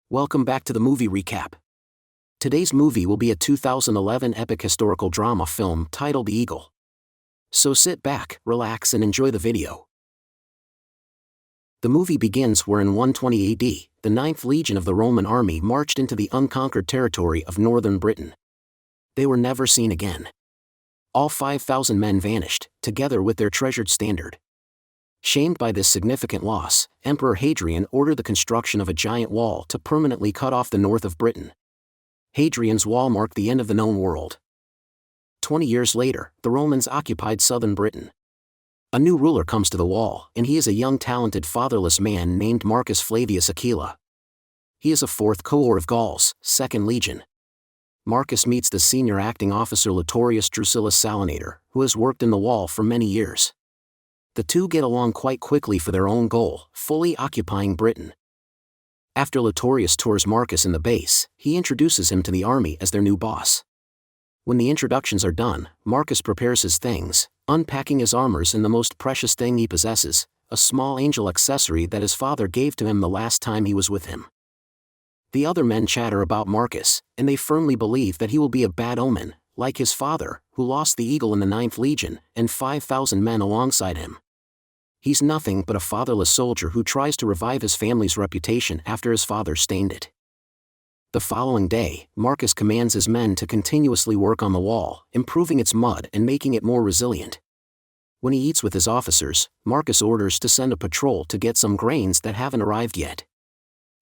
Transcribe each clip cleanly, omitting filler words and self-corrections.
Welcome back to the movie recap. Today's movie will be a 2011 epic historical drama film titled The Eagle. So sit back, relax and enjoy the video. The movie begins where in 120 AD, the 9th Legion of the Roman army marched into the unconquered territory of northern Britain. They were never seen again. All 5,000 men vanished, together with their treasured standard. Shamed by this significant loss, Emperor Hadrian ordered the construction of a giant wall to permanently cut off the north of Britain. Hadrian's wall marked the end of the known world. 20 years later, the Romans occupied southern Britain. A new ruler comes to the wall, and he is a young talented fatherless man named Marcus Flavius Aquila. He is a 4th cohort of Gauls, 2nd Legion. Marcus meets the senior acting officer Latorius Drusillus Salinator, who has worked in the wall for many years. The two get along quite quickly for their own goal, fully occupying Britain. After Latorius tours Marcus in the base, he introduces him to the army as their new boss. When the introductions are done, Marcus prepares his things, unpacking his armors and the most precious thing he possesses, a small angel accessory that his father gave to him the last time he was with him. The other men chatter about Marcus, and they firmly believe that he will be a bad omen, like his father, who lost the eagle in the 9th Legion, and 5,000 men alongside him. He's nothing but a fatherless soldier who tries to revive his family's reputation after his father stained it. The following day, Marcus commands his men to continuously work on the wall, improving its mud and making it more resilient. When he eats with his officers, Marcus orders to send a patrol to get some grains that haven't arrived yet.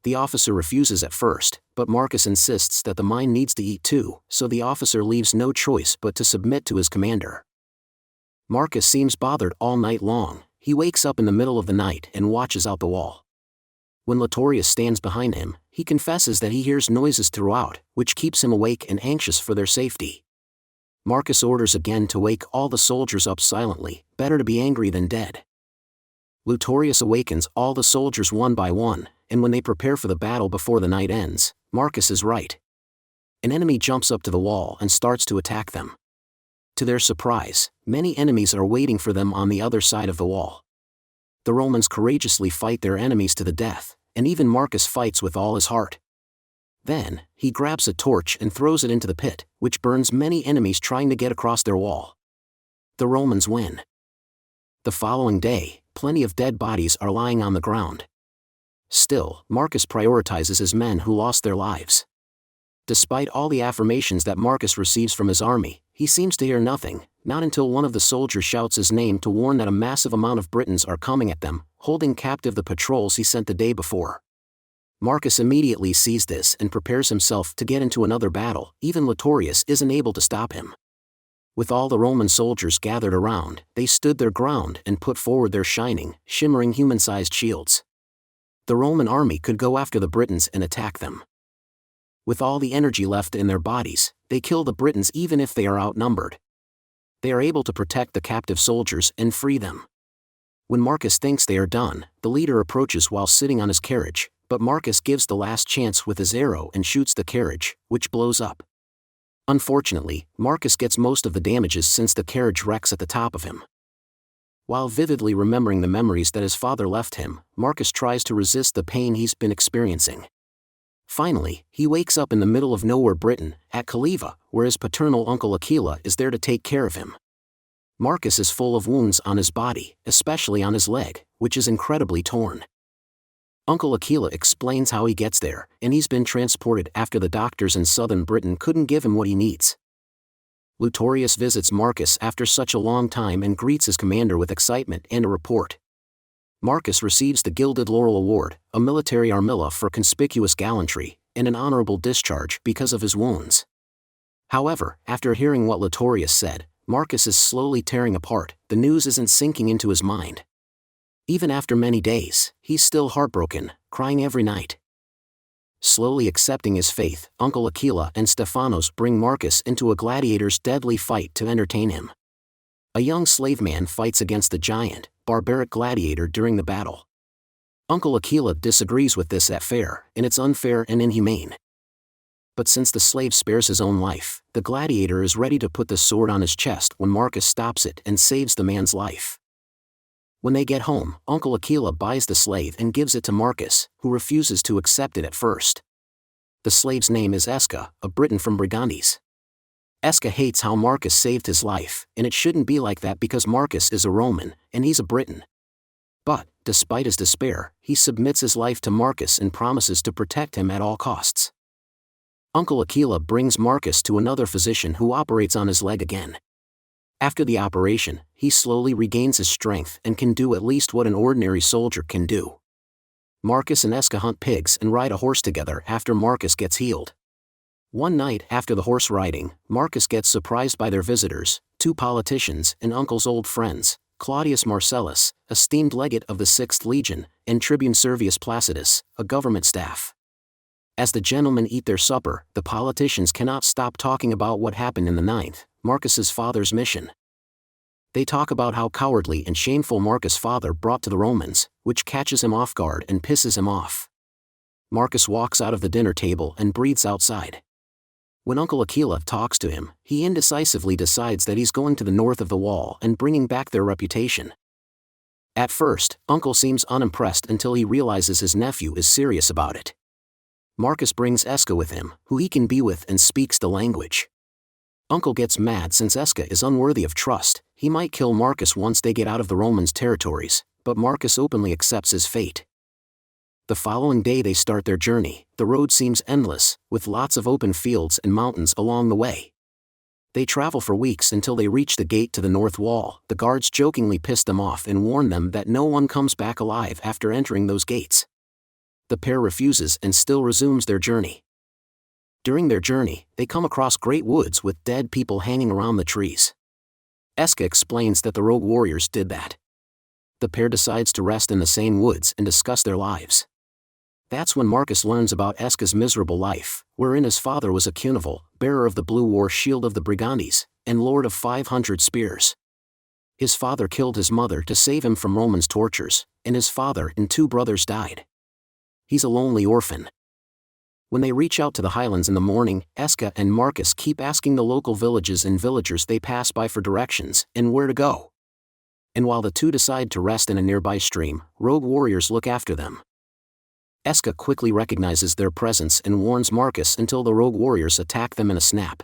The officer refuses at first, but Marcus insists that the mine needs to eat too, so the officer leaves no choice but to submit to his commander. Marcus seems bothered all night long. He wakes up in the middle of the night and watches out the wall. When Latorius stands behind him, he confesses that he hears noises throughout, which keeps him awake and anxious for their safety. Marcus orders again to wake all the soldiers up silently, better to be angry than dead. Latorius awakens all the soldiers one by one, and when they prepare for the battle before the night ends, Marcus is right. An enemy jumps up to the wall and starts to attack them. To their surprise, many enemies are waiting for them on the other side of the wall. The Romans courageously fight their enemies to the death, and even Marcus fights with all his heart. Then, he grabs a torch and throws it into the pit, which burns many enemies trying to get across their wall. The Romans win. The following day, plenty of dead bodies are lying on the ground. Still, Marcus prioritizes his men who lost their lives. Despite all the affirmations that Marcus receives from his army, he seems to hear nothing, not until one of the soldiers shouts his name to warn that a massive amount of Britons are coming at them, holding captive the patrols he sent the day before. Marcus immediately sees this and prepares himself to get into another battle. Even Latorius isn't able to stop him. With all the Roman soldiers gathered around, they stood their ground and put forward their shining, shimmering human-sized shields. The Roman army could go after the Britons and attack them. With all the energy left in their bodies, they kill the Britons even if they are outnumbered. They are able to protect the captive soldiers and free them. When Marcus thinks they are done, the leader approaches while sitting on his carriage, but Marcus gives the last chance with his arrow and shoots the carriage, which blows up. Unfortunately, Marcus gets most of the damages since the carriage wrecks at the top of him. While vividly remembering the memories that his father left him, Marcus tries to resist the pain he's been experiencing. Finally, he wakes up in the middle of nowhere Britain, at Aquila, where his paternal uncle Aquila is there to take care of him. Marcus is full of wounds on his body, especially on his leg, which is incredibly torn. Uncle Aquila explains how he gets there, and he's been transported after the doctors in southern Britain couldn't give him what he needs. Latorius visits Marcus after such a long time and greets his commander with excitement and a report. Marcus receives the Gilded Laurel Award, a military armilla for conspicuous gallantry, and an honorable discharge because of his wounds. However, after hearing what Latorius said, Marcus is slowly tearing apart. The news isn't sinking into his mind. Even after many days, he's still heartbroken, crying every night. Slowly accepting his faith, Uncle Aquila and Stephanos bring Marcus into a gladiator's deadly fight to entertain him. A young slave man fights against the giant, barbaric gladiator during the battle. Uncle Aquila disagrees with this affair, and it's unfair and inhumane. But since the slave spares his own life, the gladiator is ready to put the sword on his chest when Marcus stops it and saves the man's life. When they get home, Uncle Aquila buys the slave and gives it to Marcus, who refuses to accept it at first. The slave's name is Esca, a Briton from Brigantes. Esca hates how Marcus saved his life, and it shouldn't be like that because Marcus is a Roman, and he's a Briton. But, despite his despair, he submits his life to Marcus and promises to protect him at all costs. Uncle Aquila brings Marcus to another physician who operates on his leg again. After the operation, he slowly regains his strength and can do at least what an ordinary soldier can do. Marcus and Esca hunt pigs and ride a horse together after Marcus gets healed. One night after the horse riding, Marcus gets surprised by their visitors, 2 politicians and Uncle's old friends, Claudius Marcellus, esteemed legate of the 6th Legion, and Tribune Servius Placidus, a government staff. As the gentlemen eat their supper, the politicians cannot stop talking about what happened in the 9th, Marcus's father's mission. They talk about how cowardly and shameful Marcus' father brought to the Romans, which catches him off guard and pisses him off. Marcus walks out of the dinner table and breathes outside. When Uncle Aquila talks to him, he indecisively decides that he's going to the north of the wall and bringing back their reputation. At first, Uncle seems unimpressed until he realizes his nephew is serious about it. Marcus brings Esca with him, who he can be with and speaks the language. Uncle gets mad since Esca is unworthy of trust. He might kill Marcus once they get out of the Romans' territories, but Marcus openly accepts his fate. The following day they start their journey. The road seems endless, with lots of open fields and mountains along the way. They travel for weeks until they reach the gate to the north wall. The guards jokingly piss them off and warn them that no one comes back alive after entering those gates. The pair refuses and still resumes their journey. During their journey, they come across great woods with dead people hanging around the trees. Esca explains that the rogue warriors did that. The pair decides to rest in the same woods and discuss their lives. That's when Marcus learns about Esca's miserable life, wherein his father was a Cunnival, bearer of the blue war shield of the Brigantes, and lord of 500 spears. His father killed his mother to save him from Romans' tortures, and his father and 2 brothers died. He's a lonely orphan. When they reach out to the highlands in the morning, Esca and Marcus keep asking the local villages and villagers they pass by for directions and where to go. And while the 2 decide to rest in a nearby stream, rogue warriors look after them. Esca quickly recognizes their presence and warns Marcus until the rogue warriors attack them in a snap.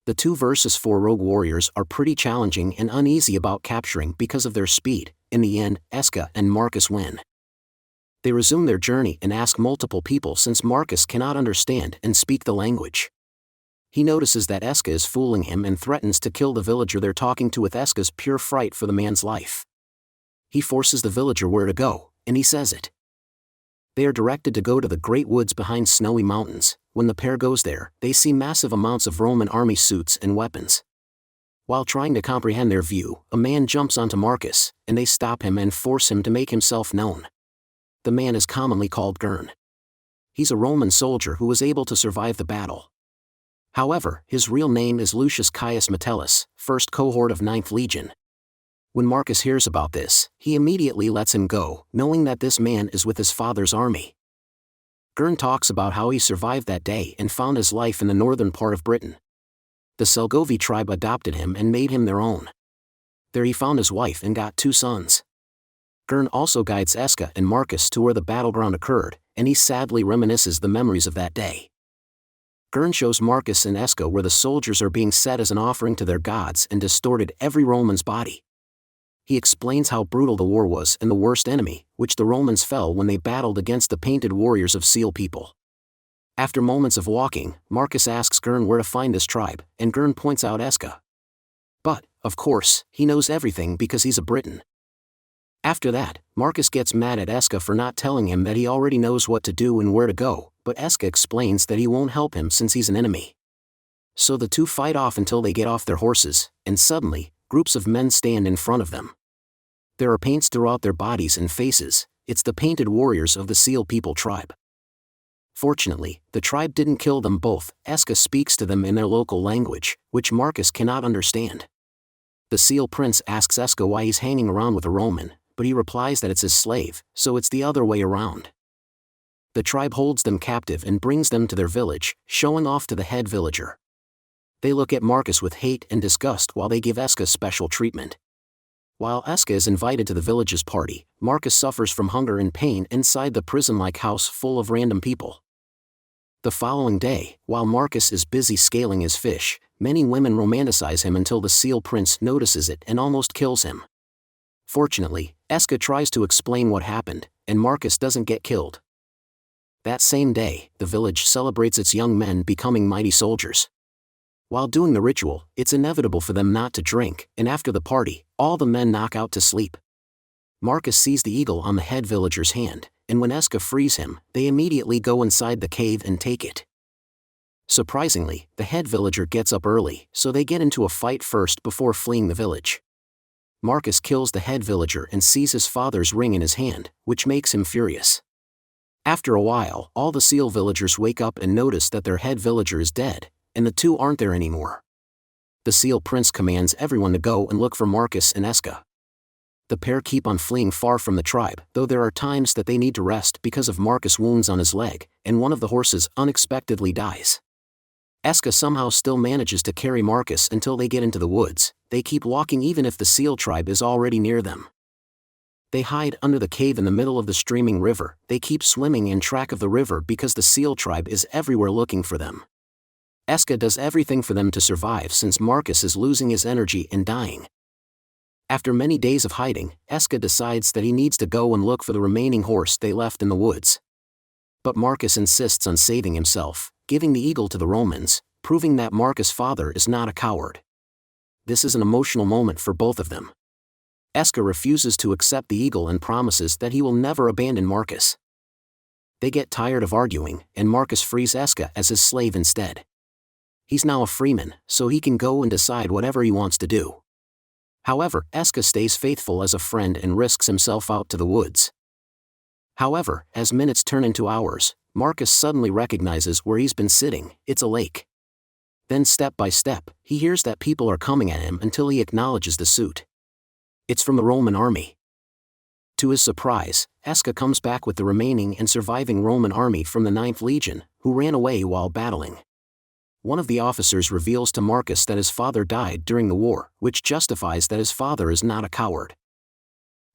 The 2 versus 4 rogue warriors are pretty challenging and uneasy about capturing because of their speed. In the end, Esca and Marcus win. They resume their journey and ask multiple people since Marcus cannot understand and speak the language. He notices that Esca is fooling him and threatens to kill the villager they're talking to with Esca's pure fright for the man's life. He forces the villager where to go, and he says it. They are directed to go to the great woods behind snowy mountains. When the pair goes there, they see massive amounts of Roman army suits and weapons. While trying to comprehend their view, a man jumps onto Marcus, and they stop him and force him to make himself known. The man is commonly called Gurn. He's a Roman soldier who was able to survive the battle. However, his real name is Lucius Caius Metellus, 1st cohort of 9th Legion. When Marcus hears about this, he immediately lets him go, knowing that this man is with his father's army. Gurn talks about how he survived that day and found his life in the northern part of Britain. The Selgovi tribe adopted him and made him their own. There he found his wife and got 2 sons. Gurn also guides Esca and Marcus to where the battleground occurred, and he sadly reminisces the memories of that day. Gurn shows Marcus and Esca where the soldiers are being set as an offering to their gods and distorted every Roman's body. He explains how brutal the war was and the worst enemy, which the Romans fell when they battled against the painted warriors of Seal people. After moments of walking, Marcus asks Gurn where to find this tribe, and Gurn points out Esca. But, of course, he knows everything because he's a Briton. After that, Marcus gets mad at Esca for not telling him that he already knows what to do and where to go, but Esca explains that he won't help him since he's an enemy. So the 2 fight off until they get off their horses, and suddenly, groups of men stand in front of them. There are paints throughout their bodies and faces. It's the painted warriors of the Seal people tribe. Fortunately, the tribe didn't kill them both. Esca speaks to them in their local language, which Marcus cannot understand. The Seal prince asks Esca why he's hanging around with a Roman, but he replies that it's his slave, so it's the other way around. The tribe holds them captive and brings them to their village, showing off to the head villager. They look at Marcus with hate and disgust while they give Esca special treatment. While Esca is invited to the village's party, Marcus suffers from hunger and pain inside the prison-like house full of random people. The following day, while Marcus is busy scaling his fish, many women romanticize him until the seal prince notices it and almost kills him. Fortunately, Eska tries to explain what happened, and Marcus doesn't get killed. That same day, the village celebrates its young men becoming mighty soldiers. While doing the ritual, it's inevitable for them not to drink, and after the party, all the men knock out to sleep. Marcus sees the eagle on the head villager's hand, and when Eska frees him, they immediately go inside the cave and take it. Surprisingly, the head villager gets up early, so they get into a fight first before fleeing the village. Marcus kills the head villager and sees his father's ring in his hand, which makes him furious. After a while, all the seal villagers wake up and notice that their head villager is dead, and the two aren't there anymore. The seal prince commands everyone to go and look for Marcus and Eska. The pair keep on fleeing far from the tribe, though there are times that they need to rest because of Marcus' wounds on his leg, and one of the horses unexpectedly dies. Eska somehow still manages to carry Marcus until they get into the woods. They keep walking even if the seal tribe is already near them. They hide under the cave in the middle of the streaming river. They keep swimming in track of the river because the seal tribe is everywhere looking for them. Eska does everything for them to survive since Marcus is losing his energy and dying. After many days of hiding, Eska decides that he needs to go and look for the remaining horse they left in the woods. But Marcus insists on saving himself, giving the eagle to the Romans, proving that Marcus' father is not a coward. This is an emotional moment for both of them. Eska refuses to accept the eagle and promises that he will never abandon Marcus. They get tired of arguing, and Marcus frees Eska as his slave instead. He's now a freeman, so he can go and decide whatever he wants to do. However, Eska stays faithful as a friend and risks himself out to the woods. However, as minutes turn into hours, Marcus suddenly recognizes where he's been sitting. It's a lake. Then step by step, he hears that people are coming at him until he acknowledges the suit. It's from the Roman army. To his surprise, Eska comes back with the remaining and surviving Roman army from the 9th Legion, who ran away while battling. One of the officers reveals to Marcus that his father died during the war, which justifies that his father is not a coward.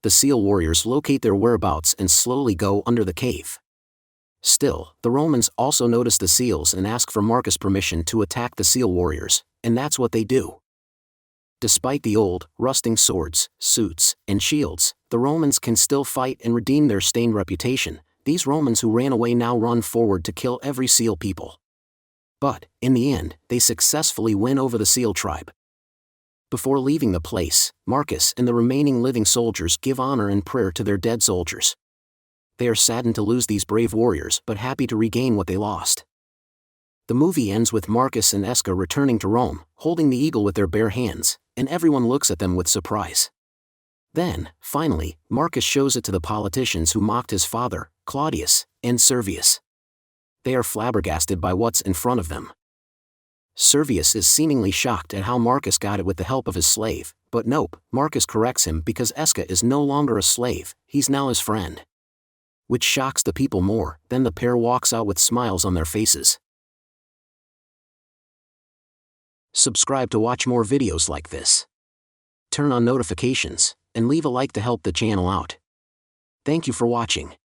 The seal warriors locate their whereabouts and slowly go under the cave. Still, the Romans also notice the seals and ask for Marcus' permission to attack the seal warriors, and that's what they do. Despite the old, rusting swords, suits, and shields, the Romans can still fight and redeem their stained reputation. These Romans who ran away now run forward to kill every seal people. But, in the end, they successfully win over the seal tribe. Before leaving the place, Marcus and the remaining living soldiers give honor and prayer to their dead soldiers. They are saddened to lose these brave warriors but happy to regain what they lost. The movie ends with Marcus and Eska returning to Rome, holding the eagle with their bare hands, and everyone looks at them with surprise. Then, finally, Marcus shows it to the politicians who mocked his father, Claudius, and Servius. They are flabbergasted by what's in front of them. Servius is seemingly shocked at how Marcus got it with the help of his slave, but nope, Marcus corrects him because Eska is no longer a slave, he's now his friend. Which shocks the people more. Then the pair walks out with smiles on their faces. Subscribe to watch more videos like this. Turn on notifications, and leave a like to help the channel out. Thank you for watching.